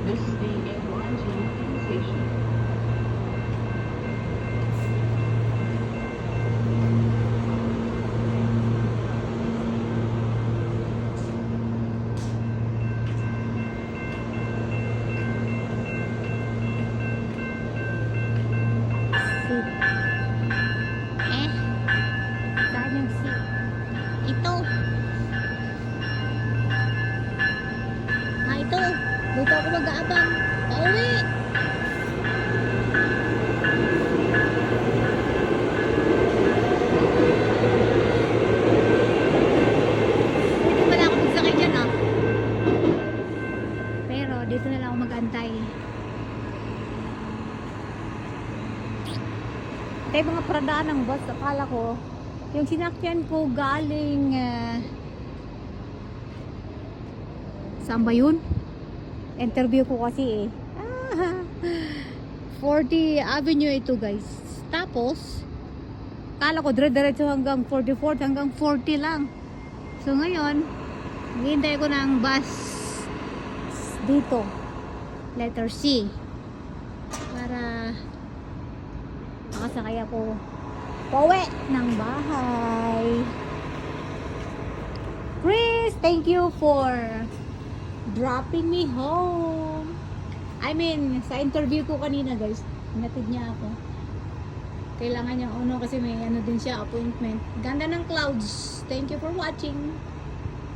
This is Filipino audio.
This is the MRT station. Seat. Saan yung seat? Ito. Ito. Dito ako mag-aabang. Pauwi. Pwede pala ako magsakay dyan, ah. Pero dito na lang ako mag-antay. Ito yung mga paradaan ng bus. Akala ko yung sinakyan ko galing saan ba yun? Interview ko kasi 40 Avenue ito, guys. Tapos akala ko dire-diretso hanggang 44 hanggang 40 lang. So ngayon hinihintay ko ng bus dito, letter C, para makasakay ako pauwi ng bahay. Chris, thank you for dropping me home. I mean, sa interview ko kanina, guys, hinatid niya ako. Kailangan niya kasi may ano din siya, appointment. Ganda ng clouds. Thank you for watching.